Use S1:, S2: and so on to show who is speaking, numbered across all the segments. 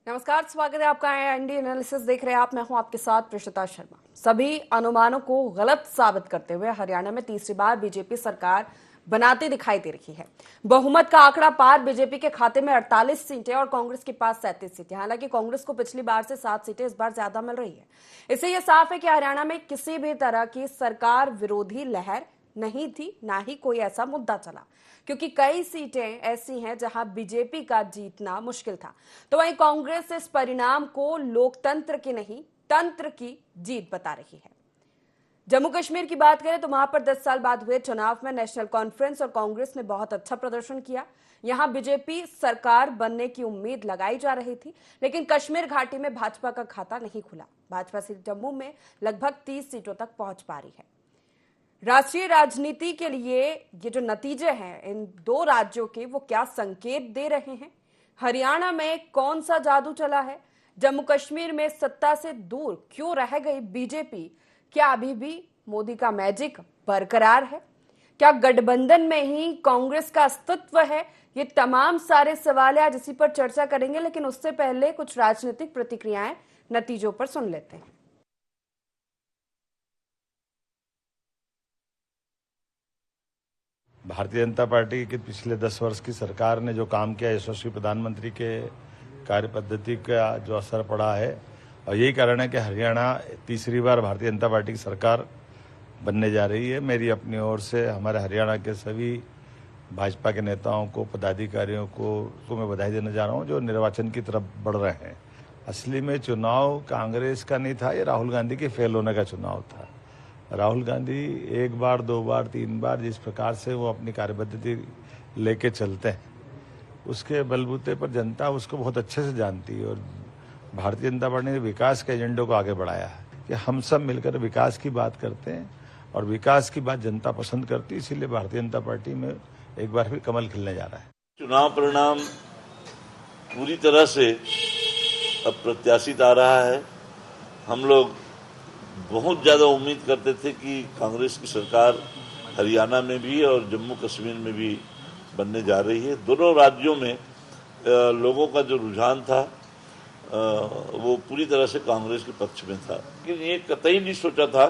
S1: नमस्कार, स्वागत है आपका एनडी एनालिसिस देख रहे हैं आप। मैं हूं आपके साथ प्रेषिता शर्मा। सभी अनुमानों को गलत साबित करते हुए हरियाणा में तीसरी बार बीजेपी सरकार बनाती दिखाई दे रही है। बहुमत का आंकड़ा पार बीजेपी के खाते में 48 सीटें और कांग्रेस के पास 37 सीटें। हालांकि कांग्रेस को पिछली बार से 7 सीटें इस बार ज्यादा मिल रही है। इससे यह साफ है कि हरियाणा में किसी भी तरह की सरकार विरोधी लहर नहीं थी, ना ही कोई ऐसा मुद्दा चला, क्योंकि कई सीटें ऐसी हैं जहां बीजेपी का जीतना मुश्किल था। तो वहीं कांग्रेस इस परिणाम को लोकतंत्र की नहीं, तंत्र की जीत बता रही है। जम्मू कश्मीर की बात करें तो वहां पर 10 साल बाद हुए चुनाव में नेशनल कॉन्फ्रेंस और कांग्रेस ने बहुत अच्छा प्रदर्शन किया। यहां बीजेपी सरकार बनने की उम्मीद लगाई जा रही थी, लेकिन कश्मीर घाटी में भाजपा का खाता नहीं खुला। भाजपा सिर्फ जम्मू में लगभग 30 सीटों तक पहुंच पा रही है। राष्ट्रीय राजनीति के लिए ये जो नतीजे हैं इन दो राज्यों के, वो क्या संकेत दे रहे हैं? हरियाणा में कौन सा जादू चला है? जम्मू कश्मीर में सत्ता से दूर क्यों रह गई बीजेपी? क्या अभी भी मोदी का मैजिक बरकरार है? क्या गठबंधन में ही कांग्रेस का अस्तित्व है? ये तमाम सारे सवाल आज इसी पर चर्चा करेंगे, लेकिन उससे पहले कुछ राजनीतिक प्रतिक्रियाएं नतीजों पर सुन लेते हैं।
S2: भारतीय जनता पार्टी के पिछले 10 वर्ष की सरकार ने जो काम किया, यशस्वी प्रधानमंत्री के कार्य पद्धति का जो असर पड़ा है, और यही कारण है कि हरियाणा तीसरी बार भारतीय जनता पार्टी की सरकार बनने जा रही है। मेरी अपनी ओर से हमारे हरियाणा के सभी भाजपा के नेताओं को, पदाधिकारियों को मैं बधाई देने जा रहा हूँ जो निर्वाचन की तरफ बढ़ रहे हैं। असली में चुनाव कांग्रेस का नहीं था, ये राहुल गांधी के फेल होने का चुनाव था। राहुल गांधी एक बार, दो बार, तीन बार जिस प्रकार से वो अपनी कार्यपद्धति लेके चलते हैं, उसके बलबूते पर जनता उसको बहुत अच्छे से जानती है। और भारतीय जनता पार्टी ने विकास के एजेंडे को आगे बढ़ाया है कि हम सब मिलकर विकास की बात करते हैं और विकास की बात जनता पसंद करती है। इसीलिए भारतीय जनता पार्टी में एक बार फिर कमल खिलने जा रहा है।
S3: चुनाव परिणाम पूरी तरह से अप्रत्याशित आ रहा है। हम लोग बहुत ज़्यादा उम्मीद करते थे कि कांग्रेस की सरकार हरियाणा में भी और जम्मू कश्मीर में भी बनने जा रही है। दोनों राज्यों में लोगों का जो रुझान था वो पूरी तरह से कांग्रेस के पक्ष में था, लेकिन ये कतई नहीं सोचा था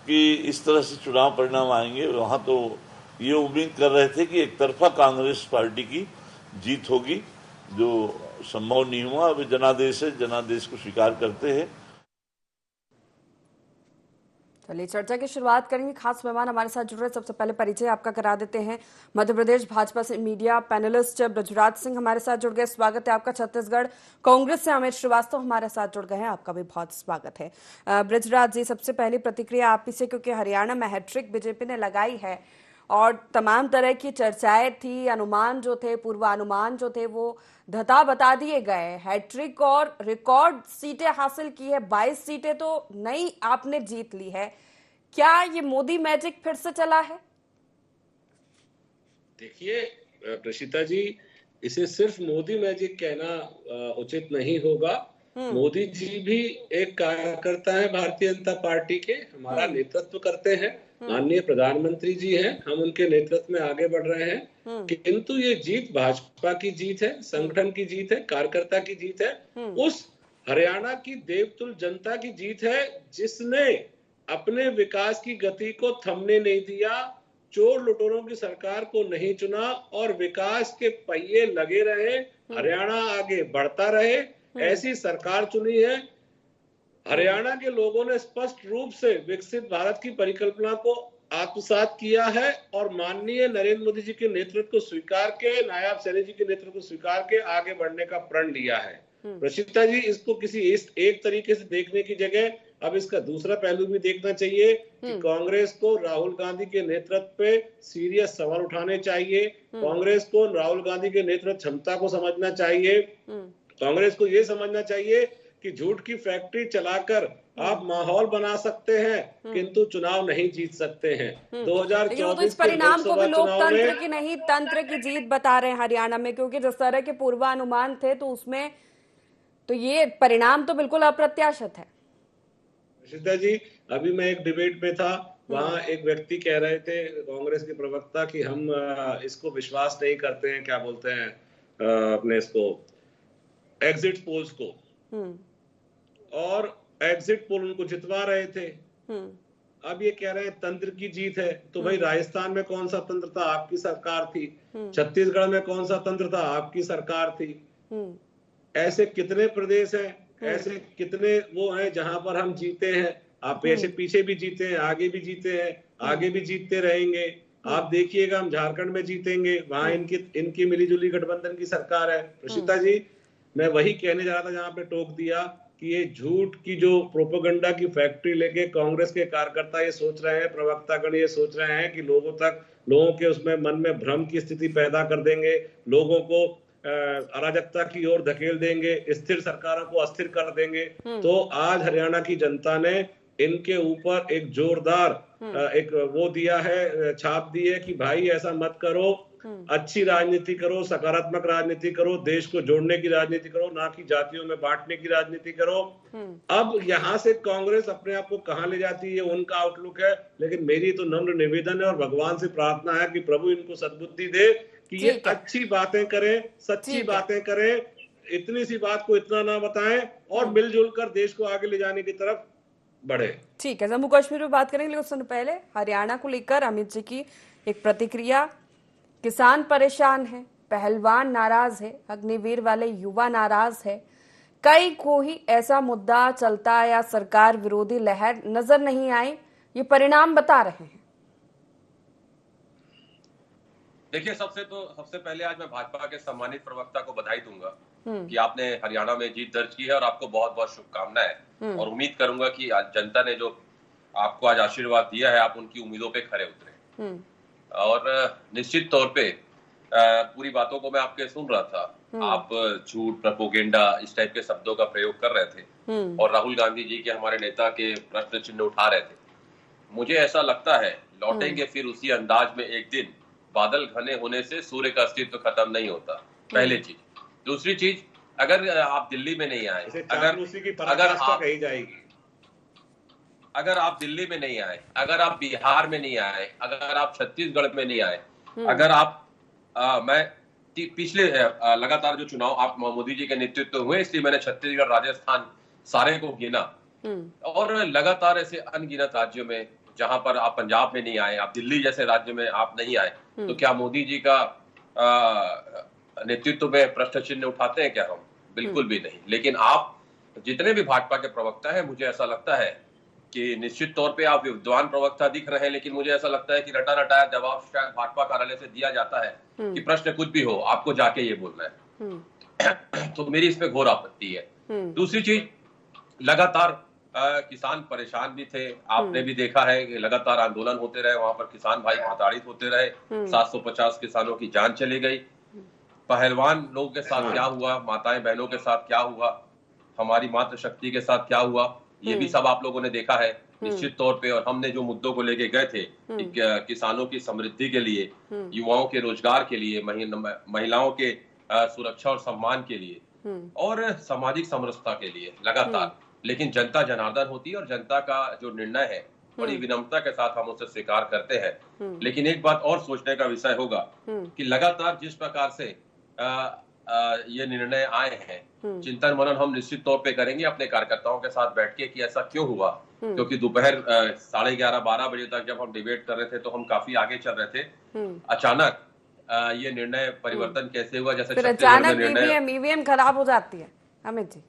S3: कि इस तरह से चुनाव परिणाम आएंगे। वहाँ तो ये उम्मीद कर रहे थे कि एक तरफा कांग्रेस पार्टी की जीत होगी, जो संभव नहीं हुआ। अब जनादेश है, जनादेश को स्वीकार करते हैं।
S1: चलिए चर्चा की शुरुआत करेंगे। खास मेहमान हमारे साथ जुड़ रहे हैं। सबसे पहले परिचय आपका करा देते हैं। मध्य प्रदेश भाजपा से मीडिया पैनलिस्ट ब्रजराज सिंह हमारे साथ जुड़ गए, स्वागत है आपका। छत्तीसगढ़ कांग्रेस से अमित श्रीवास्तव हमारे साथ जुड़ गए हैं, आपका भी बहुत स्वागत है। ब्रजराज जी, सबसे पहली प्रतिक्रिया आप ही से, क्योंकि हरियाणा में हैट्रिक बीजेपी ने लगाई है और तमाम तरह की चर्चाएं थी, अनुमान जो थे, पूर्वानुमान जो थे, वो धता बता दिए गए। हैट्रिक और रिकॉर्ड सीटें हासिल की है, 22 सीटें तो नई आपने जीत ली है। क्या ये मोदी मैजिक फिर से चला है?
S4: देखिए प्रशिता जी, इसे सिर्फ मोदी मैजिक कहना उचित नहीं होगा। मोदी जी भी एक कार्यकर्ता है भारतीय जनता पार्टी के, हमारा नेतृत्व करते हैं, माननीय प्रधानमंत्री जी हैं, हम उनके नेतृत्व में आगे बढ़ रहे हैं। किंतु ये जीत भाजपा की जीत है, संगठन की जीत है, कार्यकर्ता की जीत है, उस हरियाणा की देवतुल्य जनता की जीत है जिसने अपने विकास की गति को थमने नहीं दिया, चोर लुटेरों की सरकार को नहीं चुना और विकास के पहिए लगे रहे, हरियाणा आगे बढ़ता रहे, ऐसी सरकार चुनी है। हरियाणा के लोगों ने स्पष्ट रूप से विकसित भारत की परिकल्पना को आत्मसात किया है और माननीय नरेंद्र मोदी जी के नेतृत्व को स्वीकार के, नायब सैनी जी के नेतृत्व को स्वीकार के आगे बढ़ने का प्रण लिया है। प्रशिता जी, इसको किसी एक तरीके से देखने की जगह अब इसका दूसरा पहलू भी देखना चाहिए कि कांग्रेस को राहुल गांधी के नेतृत्व पे सीरियस सवाल उठाने चाहिए। कांग्रेस को राहुल गांधी के नेतृत्व क्षमता को समझना चाहिए। कांग्रेस को यह समझना चाहिए कि झूठ की फैक्ट्री चलाकर आप माहौल बना सकते हैं, किंतु चुनाव नहीं जीत सकते हैं। 2024
S1: तो परिणाम को भी लोकतंत्र की नहीं, तंत्र की जीत बता रहे हैं हरियाणा में, क्योंकि जिस तरह के पूर्वानुमान थे तो उसमें तो ये परिणाम तो बिल्कुल अप्रत्याशित है।
S4: सीता जी, अभी मैं एक डिबेट में था, वहां एक व्यक्ति कह रहे थे, कांग्रेस के प्रवक्ता, कि हम इसको विश्वास नहीं करते हैं, क्या बोलते हैं अपने इसको, एग्जिट पोल्स को, और एग्जिट पोल उनको जितवा रहे थे। अब ये कह रहे हैं तंत्र की जीत है। तो भाई राजस्थान में कौन सा तंत्र था? आपकी सरकार थी। छत्तीसगढ़ में कौन सा तंत्र था? आपकी सरकार थी। ऐसे कितने प्रदेश हैं, ऐसे कितने वो हैं जहां पर हम जीते हैं। आप ऐसे पीछे भी जीते हैं, आगे भी जीते हैं, आगे भी जीतते रहेंगे। आप देखिएगा हम झारखंड में जीतेंगे, वहां इनकी मिलीजुली गठबंधन की सरकार है। प्रशिता जी, मैं वही कहने जा रहा था जहां पे टोक दिया कि ये झूठ की जो प्रोपेगेंडा की फैक्ट्री लेके कांग्रेस के कार्यकर्ता ये सोच रहे हैं, प्रवक्तागण ये सोच रहे हैं कि लोगों के उसमें मन में भ्रम की स्थिति पैदा कर देंगे, लोगों को अराजकता की ओर धकेल देंगे, स्थिर सरकारों को अस्थिर कर देंगे। तो आज हरियाणा की जनता ने इनके ऊपर एक जोरदार एक वो दिया है, छाप दी है कि भाई ऐसा मत करो, अच्छी राजनीति करो, सकारात्मक राजनीति करो, देश को जोड़ने की राजनीति करो, ना कि जातियों में बांटने की राजनीति करो। अब यहाँ से कांग्रेस अपने आप को कहां ले जाती है, उनका आउटलुक है। लेकिन मेरी तो नम्र निवेदन है और भगवान से प्रार्थना है कि प्रभु इनको सद्बुद्धि दे कि ये अच्छी बातें करें, सच्ची बातें करें, इतनी सी बात को इतना ना बताएं और मिलजुल कर देश को आगे ले जाने की तरफ बढ़े।
S1: ठीक है, जम्मू कश्मीर में बात करेंगे, लेकिन उससे पहले हरियाणा को लेकर अमित जी की एक प्रतिक्रिया। किसान परेशान है, पहलवान नाराज है, अग्निवीर वाले युवा नाराज है, कई कोई ऐसा मुद्दा चलता या सरकार विरोधी लहर नजर नहीं आई, ये परिणाम बता रहे हैं।
S5: देखिए, सबसे पहले आज मैं भाजपा के सम्मानित प्रवक्ता को बधाई दूंगा कि आपने हरियाणा में जीत दर्ज की है और आपको बहुत बहुत शुभकामनाएं। और उम्मीद करूंगा कि आज जनता ने जो आपको आज आशीर्वाद दिया है, आप उनकी उम्मीदों पे खरे उतरे। और निश्चित तौर पे पूरी बातों को मैं आपके सुन रहा था, आप झूठ, प्रोपेगेंडा इस टाइप के शब्दों का प्रयोग कर रहे थे और राहुल गांधी जी के, हमारे नेता के प्रश्न चिन्ह उठा रहे थे। मुझे ऐसा लगता है लौटेंगे फिर उसी अंदाज में एक दिन। बादल घने होने से सूर्य का अस्तित्व खत्म नहीं होता, पहली चीज। दूसरी चीज, अगर आप दिल्ली में नहीं आए, अगर आप दिल्ली में नहीं आए, अगर आप बिहार में नहीं आए, अगर आप छत्तीसगढ़ में नहीं आए, अगर आप मैं पिछले लगातार जो चुनाव आप मोदी जी के नेतृत्व हुए, इसलिए मैंने छत्तीसगढ़, राजस्थान सारे को गिना, और लगातार ऐसे अनगिनत राज्यों में जहां पर आप पंजाब में नहीं आए, आप दिल्ली जैसे राज्य में आप नहीं आए, तो क्या मोदी जी का नेतृत्व में प्रश्न चिन्ह उठाते हैं क्या हम? बिल्कुल भी नहीं। लेकिन आप जितने भी भाजपा के प्रवक्ता हैं, मुझे ऐसा लगता है कि निश्चित तौर पे आप विद्वान प्रवक्ता दिख रहे हैं, लेकिन मुझे ऐसा लगता है कि रटा रटाया जवाब शायद भाजपा कार्यालय से दिया जाता है कि प्रश्न कुछ भी हो, आपको जाके ये बोलना है। तो मेरी इसमें घोर आपत्ति है। दूसरी चीज, लगातार किसान परेशान भी थे, आपने भी देखा है कि लगातार आंदोलन होते रहे, वहां पर किसान भाई प्रताड़ित होते रहे, 750 किसानों की जान चली गई। पहलवान लोगों के साथ क्या हुआ, माताएं बहनों के साथ क्या हुआ, हमारी मातृशक्ति के साथ क्या हुआ, ये भी सब आप लोगों ने देखा है निश्चित तौर पे। और हमने जो मुद्दों को लेके गए थे, किसानों की समृद्धि के लिए, युवाओं के रोजगार के लिए, महिलाओं के सुरक्षा और सम्मान के लिए, और सामाजिक समरसता के लिए लगातार। लेकिन जनता जनार्दन होती है और जनता का जो निर्णय है बड़ी विनम्रता के साथ हम उसे स्वीकार करते हैं। लेकिन एक बात और सोचने का विषय होगा कि लगातार जिस प्रकार से ये निर्णय आए हैं, चिंतन मनन हम निश्चित तौर पे करेंगे अपने कार्यकर्ताओं के साथ बैठ के कि ऐसा क्यों हुआ। क्योंकि दोपहर 11:30-12 बजे तक जब हम डिबेट कर रहे थे तो हम काफी आगे चल रहे थे। अचानक ये निर्णय परिवर्तन कैसे हुआ? जैसे
S1: अचानक ईवीएम खराब हो जाती है अमित जी।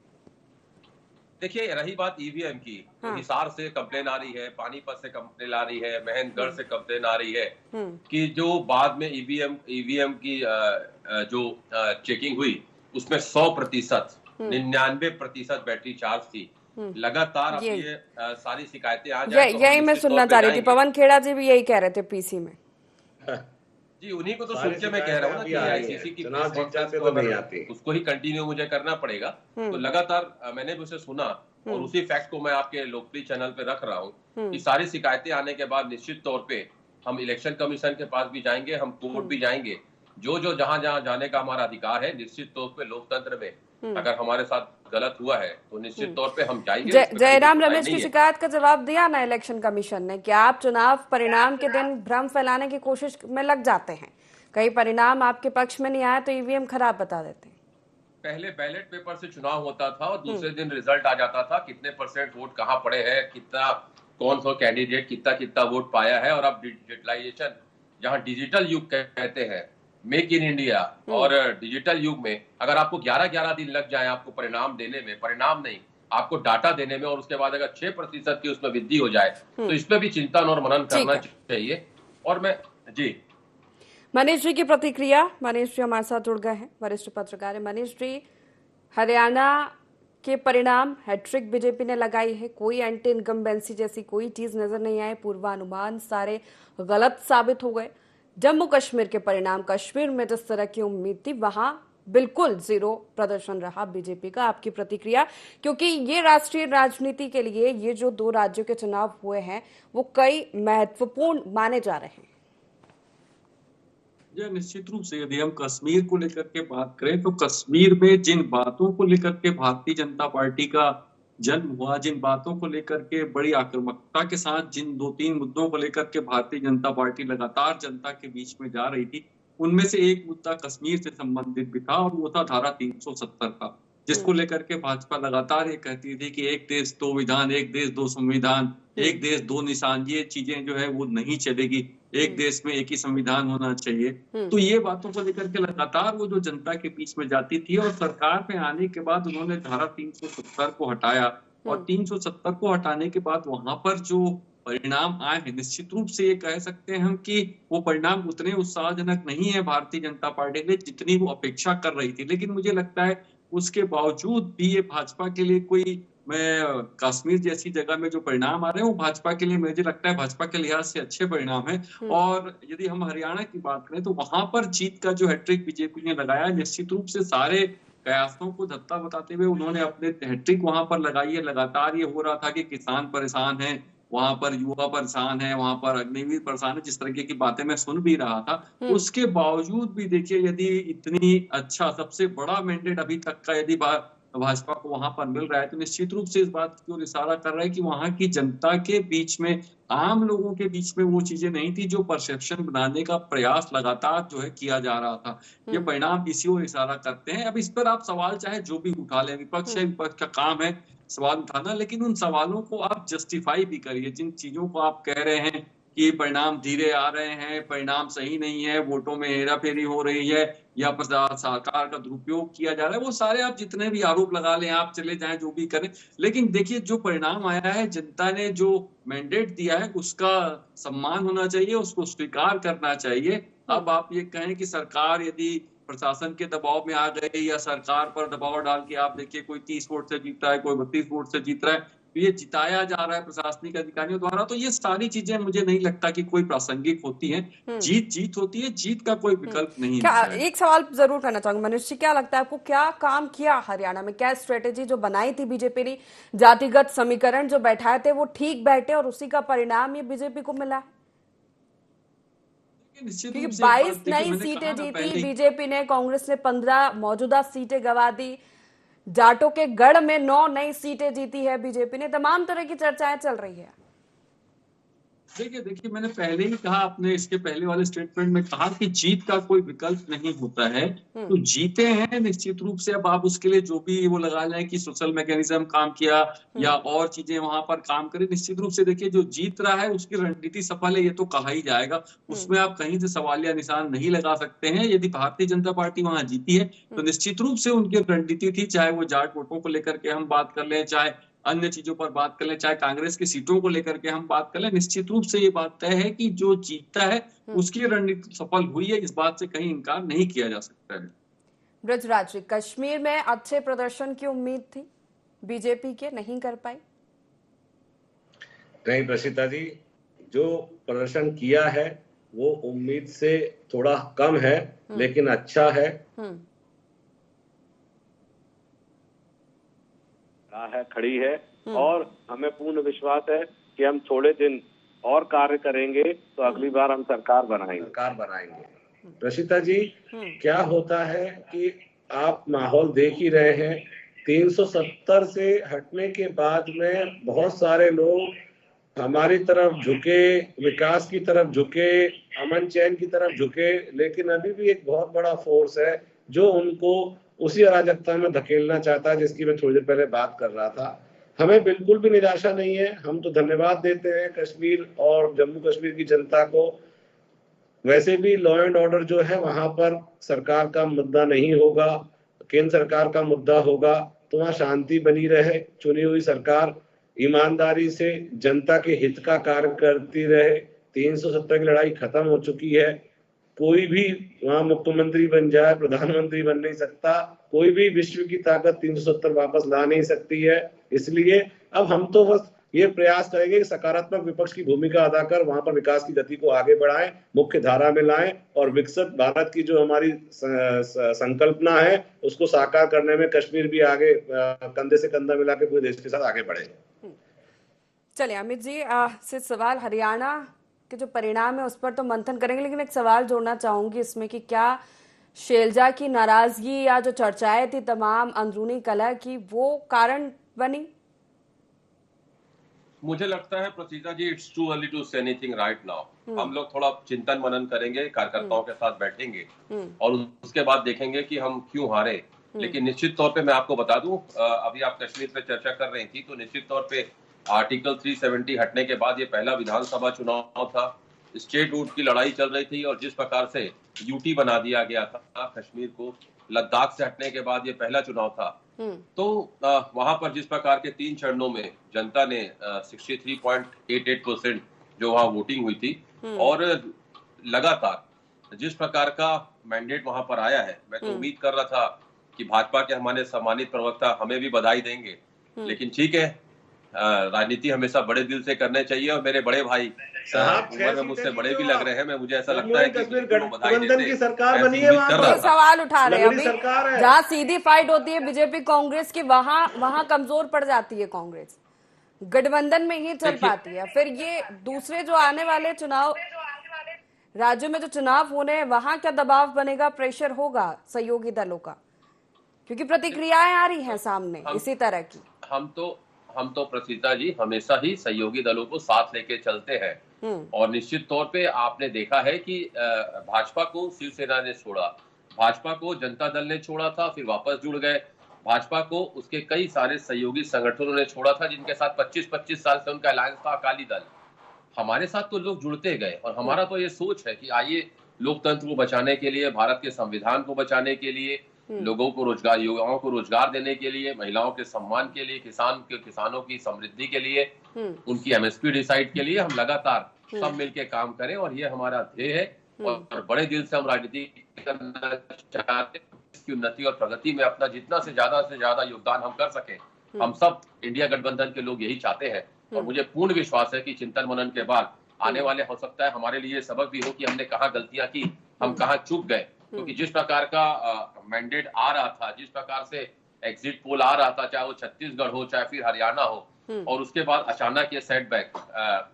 S5: देखिए, रही बात ईवीएम की, तो हिसार से कंप्लेन आ रही है, पानीपत से कंप्लेन आ रही है, महेंद्रगढ़ से कंप्लेन आ रही है कि जो बाद में ईवीएम की जो चेकिंग हुई उसमें 100%, 99% बैटरी चार्ज थी। लगातार अब ये सारी शिकायतें आ जाए,
S1: यही मैं सुनना चाह रही थी। पवन खेड़ा जी भी यही कह रहे थे पीसी में।
S5: जी, उन्हीं को तो सुन के मैं कह रहा हूँ ना कि आईसीसी की उसको ही कंटिन्यू मुझे करना पड़ेगा। तो लगातार मैंने भी उसे सुना और उसी फैक्ट को मैं आपके लोकप्रिय चैनल पे रख रहा हूँ कि सारी शिकायतें आने के बाद निश्चित तौर पे हम इलेक्शन कमीशन के पास भी जाएंगे, हम कोर्ट भी जाएंगे। जो जहां जहां जाने का हमारा अधिकार है, निश्चित तौर पे लोकतंत्र में अगर हमारे साथ गलत हुआ है तो निश्चित तौर पे हम जाएंगे।
S1: जयराम रमेश की शिकायत का जवाब दिया ना इलेक्शन कमीशन ने कि आप चुनाव परिणाम के दिन भ्रम फैलाने की कोशिश में लग जाते हैं, कई परिणाम आपके पक्ष में नहीं आया तो ईवीएम खराब बता देते हैं।
S5: पहले बैलेट पेपर से चुनाव होता था और दूसरे दिन रिजल्ट आ जाता था, कितने % वोट कहाँ पड़े हैं, कितना कौन सा कैंडिडेट कितना कितना वोट पाया है। और अब डिजिटलाइजेशन, जहां डिजिटल युग कहते हैं, मेक इन इंडिया, और डिजिटल युग में अगर आपको 11-11 दिन लग जाए आपको परिणाम देने में, परिणाम नहीं आपको डाटा देने में, और उसके बाद अगर 6% की उसमें वृद्धि हो जाए, तो इसमें भी चिंतन और मनन करना चाहिए। और मैं जी
S1: मनीष जी की प्रतिक्रिया। मनीष जी हमारे साथ जुड़ गए हैं, वरिष्ठ पत्रकार है। मनीष जी, हरियाणा के परिणाम, हैट्रिक बीजेपी ने लगाई है, कोई एंटी इनकम्बेंसी जैसी कोई चीज नजर नहीं आई, पूर्वानुमान सारे गलत साबित हो गए। जम्मू कश्मीर के परिणाम, कश्मीर में जिस तरह की उम्मीद थी वहां बिल्कुल जीरो प्रदर्शन रहा बीजेपी का। आपकी प्रतिक्रिया, क्योंकि ये राष्ट्रीय राजनीति के लिए ये जो 2 राज्यों के चुनाव हुए हैं वो कई महत्वपूर्ण माने जा रहे हैं।
S6: निश्चित रूप से यदि हम कश्मीर को लेकर के बात करें तो कश्मीर में जिन बातों को लेकर के भारतीय जनता पार्टी का जन्म हुआ, जिन बातों को लेकर के बड़ी आक्रामकता के साथ जिन 2-3 मुद्दों को लेकर के भारतीय जनता पार्टी लगातार जनता के बीच में जा रही थी, उनमें से एक मुद्दा कश्मीर से संबंधित भी था और वो था धारा 370 का, जिसको लेकर के भाजपा लगातार ये कहती थी कि एक देश दो विधान, एक देश दो संविधान, एक देश दो निशान, ये चीजें जो है वो नहीं चलेगी, एक देश में एक ही संविधान होना चाहिए। तो ये बातों को लेकर के लगातार वो जो जनता के बीच में जाती थी, और सरकार में आने के बाद उन्होंने धारा 370 को हटाया, और 370 को हटाने के बाद वहां पर जो परिणाम आए हैं, निश्चित रूप से ये कह सकते हैं हम कि वो परिणाम उतने उत्साहजनक नहीं है भारतीय जनता पार्टी के जितनी वो अपेक्षा कर रही थी। लेकिन मुझे लगता है उसके बावजूद भी ये भाजपा के लिए कोई, मैं कश्मीर जैसी जगह में जो परिणाम आ रहे हैं वो भाजपा के लिए, मुझे लगता है भाजपा के लिहाज से अच्छे परिणाम है। और यदि हम हरियाणा की बात करें तो वहां पर जीत का जो हैट्रिक बीजेपी ने लगाया, निश्चित रूप से सारे कयासों को धत्ता बताते हुए उन्होंने अपने हैट्रिक वहां पर लगाई है। लगातार ये हो रहा था कि किसान परेशान है, वहां पर युवा परेशान है, वहां पर अग्निवीर परेशान है, जिस तरीके की बातें मैं सुन भी रहा था। उसके बावजूद भी देखिए, यदि इतनी अच्छा सबसे बड़ा मैंडेट अभी तक का यदि भाजपा को वहां पर मिल रहा है, तो निश्चित रूप से इस बात की ओर इशारा कर रहा है कि वहां की जनता के बीच में, आम लोगों के बीच में वो चीजें नहीं थी जो परसेप्शन बनाने का प्रयास लगातार जो है किया जा रहा था। ये परिणाम इसी ओर इशारा करते हैं। अब इस पर आप सवाल चाहे जो भी उठा लें, विपक्ष है, विपक्ष का काम है सवाल उठाना, लेकिन उन सवालों को आप जस्टिफाई भी करिए। जिन चीजों को आप कह रहे हैं कि परिणाम धीरे आ रहे हैं, परिणाम सही नहीं है, वोटों में हेराफेरी हो रही है, या सरकार का दुरुपयोग किया जा रहा है, वो सारे आप जितने भी आरोप लगा लें, आप चले जाएं, जो भी करें, लेकिन देखिए जो परिणाम आया है, जनता ने जो मैंडेट दिया है उसका सम्मान होना चाहिए, उसको स्वीकार करना चाहिए। अब आप ये कहें कि सरकार यदि प्रशासन के दबाव में आ गई, या सरकार पर दबाव डाल के आप देखिए कोई 30 वोट से जीत रहा है, कोई 32 वोट से जीत रहा है, तो ये जिताया जा रहा है प्रशासनिक अधिकारियों द्वारा, तो ये सारी चीजें मुझे नहीं लगता कि कोई प्रासंगिक होती हैं। जीत होती है, जीत का कोई विकल्प नहीं है।
S1: एक सवाल जरूर करना चाहूंगी मनीष जी, क्या लगता है आपको, क्या काम किया हरियाणा में, क्या स्ट्रेटेजी जो बनाई थी बीजेपी ने, जातिगत समीकरण जो बैठाए थे वो ठीक बैठे और उसी का परिणाम ये बीजेपी को मिला? क्योंकि 22 नई सीटें जीती बीजेपी ने, कांग्रेस ने 15 मौजूदा सीटें गंवा दी, जाटों के गढ़ में 9 नई सीटें जीती है बीजेपी ने, तमाम तरह की चर्चाएं चल रही है।
S6: देखिए मैंने पहले ही कहा, अपने इसके पहले वाले स्टेटमेंट में कहा कि जीत का कोई विकल्प नहीं होता है। तो जीते हैं निश्चित रूप से, अब आप उसके लिए जो भी वो लगा लें कि सोशल मैकेनिज्म काम किया या और चीजें वहां पर काम करें, निश्चित रूप से देखिए जो जीत रहा है उसकी रणनीति सफल है, ये तो कहा ही जाएगा, उसमें आप कहीं से सवालिया निशान नहीं लगा सकते हैं। यदि भारतीय जनता पार्टी वहां जीती है तो निश्चित रूप से उनकी रणनीति थी, चाहे वो जाट वोटों को लेकर के हम बात कर लें, चाहे अन्य चीजों पर बात कर लें, चाहे कांग्रेस की सीटों को लेकर के हम बात कर लें, निश्चित रूप से ये बात तय है कि जो जीतता है उसकी रणनीति सफल हुई है, इस बात से कहीं इनकार नहीं किया जा सकता है।
S1: ब्रजराज जी, कश्मीर में अच्छे प्रदर्शन की उम्मीद थी बीजेपी के, नहीं कर पाई?
S4: नहीं प्रशिता जी, जो प्रदर्शन किया है वो उम्मीद से थोड़ा कम है, लेकिन अच्छा है।
S7: खड़ी है और हमें पूर्ण विश्वास है कि हम थोड़े दिन और कार्य करेंगे तो अगली बार हम सरकार बनाएंगे।
S4: प्रशिता जी, क्या होता है कि आप माहौल देख ही रहे हैं, 370 से हटने के बाद में बहुत सारे लोग हमारी तरफ झुके, विकास की तरफ झुके, अमन चैन की तरफ झुके, लेकिन अभी भी एक बहुत बड़ा फोर्स है जो उनको उसी अराजकता में धकेलना चाहता है, जिसकी मैं थोड़ी देर पहले बात कर रहा था। हमें बिल्कुल भी निराशा नहीं है। हम तो धन्यवाद देते हैं कश्मीर और जम्मू कश्मीर की जनता को। वैसे भी लॉ एंड ऑर्डर जो है वहां पर सरकार का मुद्दा नहीं होगा, केंद्र सरकार का मुद्दा होगा, तो वहां शांति बनी रहे, चुनी हुई सरकार ईमानदारी से जनता के हित का कार्य करती रहे। 370 की लड़ाई खत्म हो चुकी है। कोई भी वहां मुख्यमंत्री बन जाए, प्रधानमंत्री बन नहीं सकता। कोई भी विश्व की ताकत 370 वापस ला नहीं सकती है। इसलिए अब हम तो बस ये प्रयास करेंगे कि सकारात्मक विपक्ष की भूमिका अदा कर वहां पर विकास की गति को आगे बढ़ाएं, मुख्य धारा में लाएं और विकसित भारत की जो हमारी संकल्पना है उसको साकार करने में कश्मीर भी आगे कंधे से कंधा मिला के पूरे देश के साथ आगे बढ़े।
S1: चलिए अमित जी से सवाल हरियाणा के जो परिणाम है उस पर तो मंथन करेंगे, लेकिन एक सवाल जोड़ना चाहूंगी इसमें कि क्या शैलजा की नाराजगी या जो चर्चाएं थी तमाम अंदरूनी कलह की वो कारण बनी?
S5: मुझे लगता है Praseeta ji, it's too early to say anything right now. हम लोग थोड़ा चिंतन मनन करेंगे, कार्यकर्ताओं के साथ बैठेंगे और उसके बाद देखेंगे कि हम क्यों हारे। लेकिन निश्चित तौर पे मैं आपको बता दूं, अभी आप कश्मीर पे चर्चा कर रही थी, तो निश्चित तौर पे आर्टिकल 370 हटने के बाद ये पहला विधानसभा चुनाव था। स्टेट रूट की लड़ाई चल रही थी और जिस प्रकार से यूटी बना दिया गया था कश्मीर को, लद्दाख से हटने के बाद ये पहला चुनाव था। तो वहां पर जिस प्रकार के 3 चरणों में जनता ने 63.88% जो वहां वोटिंग हुई थी और लगातार जिस प्रकार का मैंडेट वहां पर आया है, मैं तो उम्मीद कर रहा था कि भाजपा के हमारे सम्मानित प्रवक्ता हमें भी बधाई देंगे। लेकिन ठीक है, राजनीति हमेशा बड़े दिल से करने चाहिए और मेरे बड़े भाई उम्र में मुझसे बड़े भी लग रहे हैं। मैं मुझे ऐसा लगता है कि
S4: गठबंधन की सरकार बनी है, वहां पर
S1: सवाल उठा रहे हैं अभी जहाँ सीधी फाइट होती है बीजेपी कांग्रेस की, वहां कमजोर पड़ जाती है कांग्रेस, गठबंधन में ही चल पाती है। फिर ये दूसरे जो आने वाले चुनाव राज्यों में जो चुनाव होने हैं वहां क्या दबाव बनेगा, प्रेशर होगा सहयोगी दलों का, क्योंकि प्रतिक्रियाएं आ रही हैं सामने इसी तरह की।
S5: हम तो प्रसीता जी हमेशा ही सहयोगी दलों को साथ लेके चलते हैं और निश्चित तौर पे आपने देखा है कि भाजपा को शिवसेना ने छोड़ा, भाजपा को जनता दल ने छोड़ा था, फिर वापस जुड़ गए। भाजपा को उसके कई सारे सहयोगी संगठनों ने छोड़ा था जिनके साथ 25-25 साल से उनका अलायंस था। अकाली दल, हमारे साथ तो लोग जुड़ते गए और हमारा तो ये सोच है कि आइए लोकतंत्र को बचाने के लिए, भारत के संविधान को बचाने के लिए, लोगों को रोजगार, युवाओं को रोजगार देने के लिए, महिलाओं के सम्मान के लिए, किसानों की समृद्धि के लिए, उनकी एमएसपी डिसाइड के लिए हम लगातार सब मिलके काम करें और ये हमारा ध्येय है। और बड़े दिल से हम राजनीति करना चाहते हैं, इसकी उन्नति और प्रगति में अपना जितना से ज्यादा योगदान हम कर सके। हम सब इंडिया गठबंधन के लोग यही चाहते हैं और मुझे पूर्ण विश्वास है कि चिंतन मनन के बाद आने वाले हो सकता है हमारे लिए सबक भी हो कि हमने कहाँ गलतियां की, हम कहाँ चूक गए। क्योंकि जिस प्रकार का मैंडेट आ रहा था, जिस प्रकार से एग्जिट पोल आ रहा था, चाहे वो छत्तीसगढ़ हो चाहे फिर हरियाणा हो, और उसके बाद अचानक ये सेटबैक,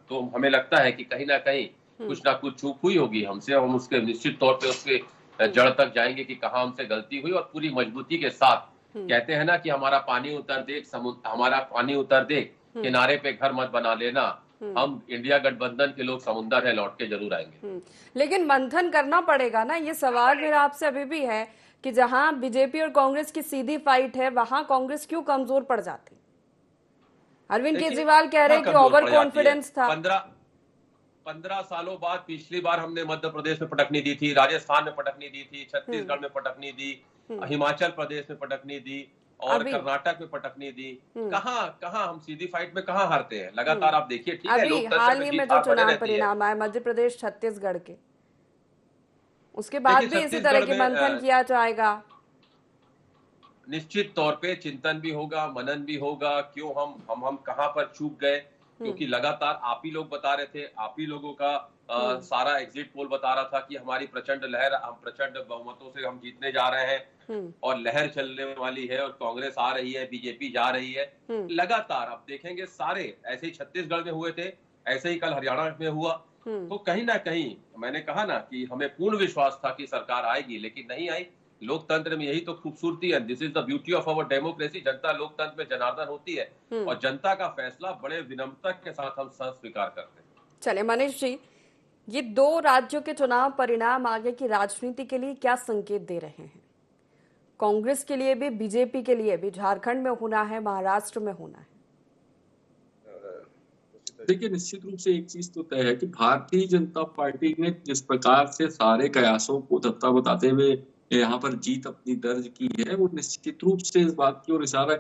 S5: तो हमें लगता है कि कहीं ना कहीं कुछ ना कुछ चूक हुई होगी हमसे। हम उसके निश्चित तौर पे उसके जड़ तक जाएंगे कि कहाँ हमसे गलती हुई और पूरी मजबूती के साथ। कहते हैं ना कि हमारा पानी उतर दे किनारे पे घर मत बना लेना। हम इंडिया गठबंधन के लोग समुंदर है, लौट के जरूर आएंगे।
S1: लेकिन मंथन करना पड़ेगा ना। ये सवाल मेरा आपसे अभी भी है कि जहां बीजेपी और कांग्रेस की सीधी फाइट है वहां कांग्रेस क्यों कमजोर पड़ जाती? अरविंद केजरीवाल कह रहे हैं कि ओवर कॉन्फिडेंस था।
S5: 15 सालों बाद पिछली बार हमने मध्य प्रदेश में पटकनी दी थी, राजस्थान में पटकनी दी थी, छत्तीसगढ़ में पटकनी दी, हिमाचल प्रदेश में पटकनी दी और कर्नाटक में पटकनी दी। कहाँ हम सीधी फाइट में कहाँ हारते हैं? लगातार आप देखिए, ठीक है,
S1: अभी हाल ही में जो चुनाव परिणाम आए मध्य प्रदेश छत्तीसगढ़ के, उसके बाद भी इसी तरह की मंथन किया जाएगा।
S5: निश्चित तौर पे चिंतन भी होगा, मनन भी होगा, क्यों हम कहाँ पर चूक गए। क्योंकि लगातार आप ही लोग बता रहे थे, आप ही लोगों का सारा एग्जिट पोल बता रहा था कि हमारी प्रचंड लहर, हम प्रचंड बहुमतों से हम जीतने जा रहे हैं और लहर चलने वाली है और कांग्रेस आ रही है, बीजेपी जा रही है। लगातार आप देखेंगे सारे ऐसे ही छत्तीसगढ़ में हुए थे, ऐसे ही कल हरियाणा में हुआ। तो कहीं ना कहीं मैंने कहा ना कि हमें पूर्ण विश्वास था कि सरकार आएगी, लेकिन नहीं आई। लोकतंत्र में यही तो खूबसूरती है, this is the beauty of our democracy. जनता लोकतंत्र में जनार्दन होती है और जनता का फैसला बड़े विनम्रता के साथ हम स्वीकार करते हैं।
S1: चलिए मनीष जी, ये 2 राज्यों के चुनाव परिणाम आगे की राजनीति के लिए क्या संकेत दे रहे हैं? कांग्रेस के लिए भी, बीजेपी के लिए भी झारखंड में होना है, महाराष्ट्र में होना है?
S6: देखिए, निश्चित रूप से एक चीज तो तय है कि भारतीय जनता पार्टी ने जिस प्रकार से सारे कयासों को धत्ता बताते हुए यहाँ पर जीत अपनी दर्ज की है, वो निश्चित रूप से इस बात की ओर इशारा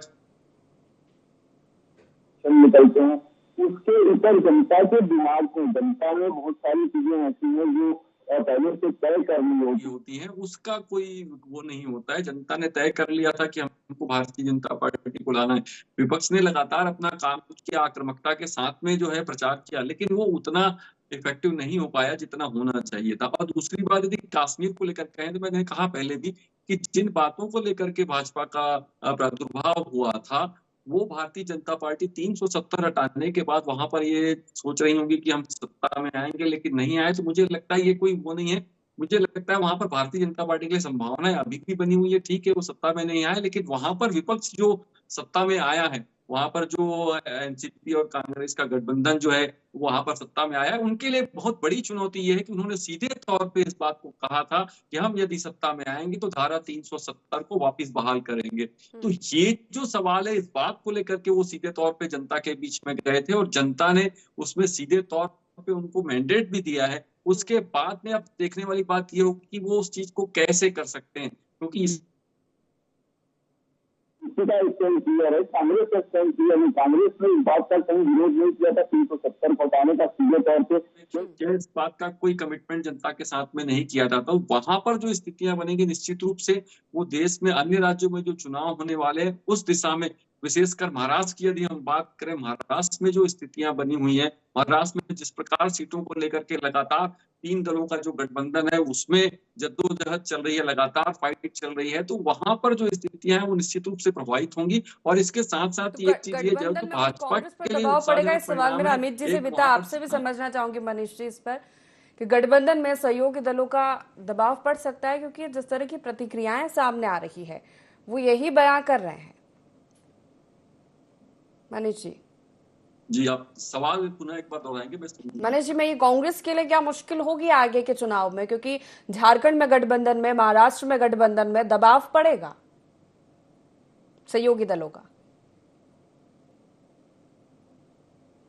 S8: निकलते हैं। उसके ऊपर जनता के दिमाग को, जनता में बहुत सारी चीजें ऐसी हैं जो पहले से तय करनी
S6: होती है, उसका कोई वो नहीं होता है। जनता ने तय कर लिया था कि हमको भारतीय जनता पार्टी को लाना है। विपक्ष ने लगातार अपना काम किया, आक्रामकता के साथ में जो है प्रचार किया, लेकिन वो उतना इफेक्टिव नहीं हो पाया जितना होना चाहिए था। और दूसरी बात यदि कश्मीर को लेकर कहें तो मैंने कहा पहले भी कि जिन बातों को लेकर के भाजपा का प्रादुर्भाव हुआ था, वो भारतीय जनता पार्टी 370 हटाने के बाद वहां पर ये सोच रही होंगी कि हम सत्ता में आएंगे, लेकिन नहीं आए। तो मुझे लगता है ये कोई वो नहीं है। मुझे लगता है वहां पर भारतीय जनता पार्टी के लिए संभावनाएं अभी भी बनी हुई है। ठीक है, वो सत्ता में नहीं आए, लेकिन वहां पर विपक्ष जो सत्ता में आया है, वहां पर जो एनसीपी और कांग्रेस का गठबंधन जो है वहां पर सत्ता में आया है, उनके लिए बहुत बड़ी चुनौती ये है कि उन्होंने सीधे तौर पे इस बात को कहा था कि हम यदि सत्ता में आएंगे तो धारा 370 को वापस बहाल करेंगे। तो ये जो सवाल है, इस बात को लेकर के वो सीधे तौर पे जनता के बीच में गए थे और जनता ने उसमें सीधे तौर पे उनको मैंडेट भी दिया है। उसके बाद में अब देखने वाली बात ये होगी कि वो उस चीज को कैसे कर सकते हैं, क्योंकि
S8: का स्टैंड क्लियर है, कांग्रेस का स्टैंड क्लियर है। कांग्रेस ने इस बात का कहीं विरोध नहीं किया था 370 को हटाने का सीधे तौर पे।
S6: इस बात का कोई कमिटमेंट जनता के साथ में नहीं किया जाता। वहां पर जो स्थितियां बनेंगी, निश्चित रूप से वो देश में अन्य राज्यों में जो चुनाव होने वाले हैं उस दिशा में, विशेषकर महाराष्ट्र की यदि हम बात करें, महाराष्ट्र में जो स्थितियां बनी हुई है, महाराष्ट्र में जिस प्रकार सीटों को लेकर के लगातार 3 दलों का जो गठबंधन है उसमें जद्दोजहद चल रही है, लगातार फाइट चल रही है, तो वहां पर जो स्थितियां हैं वो निश्चित रूप से प्रभावित होंगी। और इसके साथ साथ एक चीज ये जो भाजपा
S1: के दबाव पड़ेगा, इस सवाल मेरा अमित जी से भी था, आपसे भी समझना चाहूंगी मनीष जी इस पर कि गठबंधन में सहयोगी दलों का दबाव पड़ सकता है, क्योंकि जिस तरह की प्रतिक्रियाएं सामने आ रही है वो यही बयां कर रहे हैं। मनीष जी,
S6: आप सवाल पुनः एक बार दोहराएंगे?
S1: मनीष जी, मैं ये कांग्रेस के लिए क्या मुश्किल होगी आगे के चुनाव में, क्योंकि झारखंड में गठबंधन में, महाराष्ट्र में गठबंधन में दबाव पड़ेगा सहयोगी दलों का?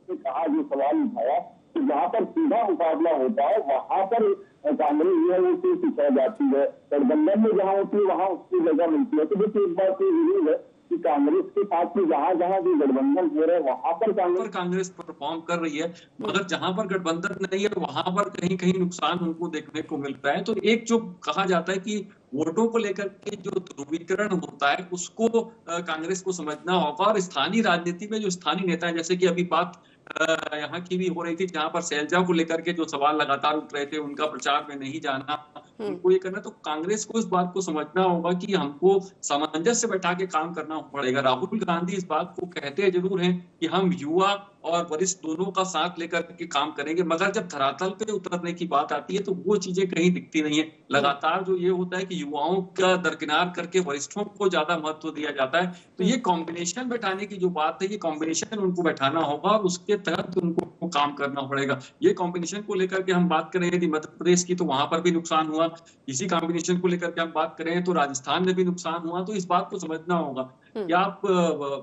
S8: कहा जो सवाल उठाया, तो जहाँ पर सीधा मुकाबला होता है वहां पर कांग्रेस जो है वो पिछड़ जाती है। गठबंधन में जहाँ होती है वहां उसकी जगह मिलती है। तो देखिए, एक बात तो जरूर है कि कांग्रेस के साथ में जहां जहां भी गठबंधन हो रहे हैं वहां पर
S6: कांग्रेस परफॉर्म कर रही है, मगर जहां पर गठबंधन नहीं है वहां पर कहीं कहीं नुकसान उनको देखने को मिलता है। तो एक जो कहा जाता है कि वोटों को लेकर के जो ध्रुवीकरण होता है उसको कांग्रेस को समझना होगा। और स्थानीय राजनीति में जो स्थानीय नेता है, जैसे कि अभी बात यहाँ की भी हो रही थी, जहां पर शैलजा को लेकर के जो सवाल लगातार उठ रहे थे, उनका प्रचार में नहीं जाना, उनको ये करना, तो कांग्रेस को इस बात को समझना होगा कि हमको सामंजस्य बैठा के काम करना पड़ेगा। राहुल गांधी इस बात को कहते जरूर हैं कि हम युवा और वरिष्ठ दोनों का साथ लेकर के काम करेंगे, मगर जब धरातल पे उतरने की बात आती है तो वो चीजें कहीं दिखती नहीं है। लगातार जो ये होता है कि युवाओं का दरकिनार करके वरिष्ठों को ज्यादा महत्व दिया जाता है। तो ये कॉम्बिनेशन बैठाने की जो बात है, ये कॉम्बिनेशन उनको बैठाना होगा और उसके तहत उनको काम करना पड़ेगा। ये कॉम्बिनेशन को लेकर के हम बात करें यदि मध्य प्रदेश की, तो वहां पर भी नुकसान हुआ। इसी कॉम्बिनेशन को लेकर के हम बात करें तो राजस्थान में भी नुकसान हुआ। तो इस बात को समझना होगा कि आप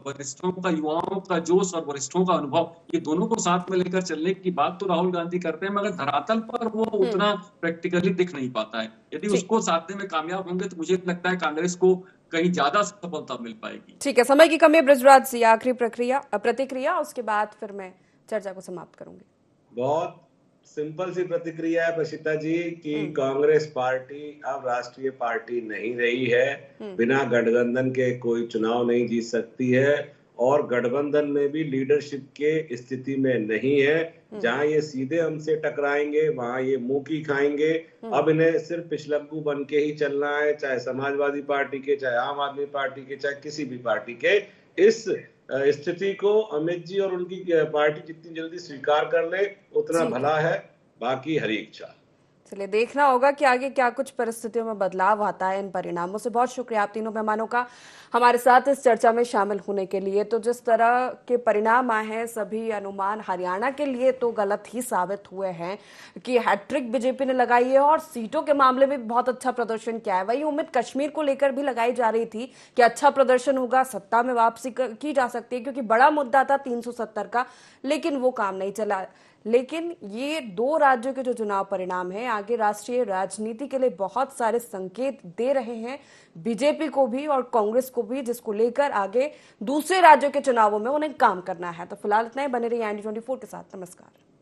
S6: वरिष्ठों का, युवाओं का जोश और वरिष्ठों का अनुभव, ये दोनों को साथ में लेकर चलने की बात तो राहुल गांधी करते हैं, मगर धरातल पर वो उतना प्रैक्टिकली दिख नहीं पाता है। यदि उसको साधने में कामयाब होंगे तो मुझे लगता है कांग्रेस को कहीं ज्यादा सफलता मिल पाएगी।
S1: ठीक है, समय की कमी है बृजराज जी, आखिरी प्रतिक्रिया, उसके बाद फिर मैं चर्चा को समाप्त करूंगी।
S4: बहुत सिंपल सी प्रतिक्रिया है प्रशिता जी कि कांग्रेस पार्टी अब राष्ट्रीय पार्टी नहीं रही है। बिना गठबंधन के कोई चुनाव नहीं जीत सकती है और गठबंधन में भी लीडरशिप के स्थिति में नहीं है। जहां ये सीधे हमसे टकराएंगे वहां ये मुंह की खाएंगे। अब इन्हें सिर्फ पिछलग्गू बन के ही चलना है, चाहे समाजवादी पार्टी के, चाहे आम आदमी पार्टी के, चाहे किसी भी पार्टी के। इस स्थिति को अमित जी और उनकी पार्टी जितनी जल्दी स्वीकार कर ले उतना भला है, बाकी हरी इच्छा।
S1: चलिए देखना होगा कि आगे क्या कुछ परिस्थितियों में बदलाव आता है इन परिणामों से। बहुत शुक्रिया आप तीनों मेहमानों का हमारे साथ इस चर्चा में शामिल होने के लिए। तो जिस तरह के परिणाम आए हैं, सभी अनुमान हरियाणा के लिए तो गलत ही साबित हुए हैं कि हैट्रिक बीजेपी ने लगाई है और सीटों के मामले में बहुत अच्छा प्रदर्शन किया है। वही उम्मीद कश्मीर को लेकर भी लगाई जा रही थी कि अच्छा प्रदर्शन होगा, सत्ता में वापसी की जा सकती है, क्योंकि बड़ा मुद्दा था 370 का, लेकिन वो काम नहीं चला। लेकिन ये दो राज्यों के जो चुनाव परिणाम हैं आगे राष्ट्रीय राजनीति के लिए बहुत सारे संकेत दे रहे हैं, बीजेपी को भी और कांग्रेस को भी, जिसको लेकर आगे दूसरे राज्यों के चुनावों में उन्हें काम करना है। तो फिलहाल इतना ही, बने रहिए IND24 के साथ। नमस्कार।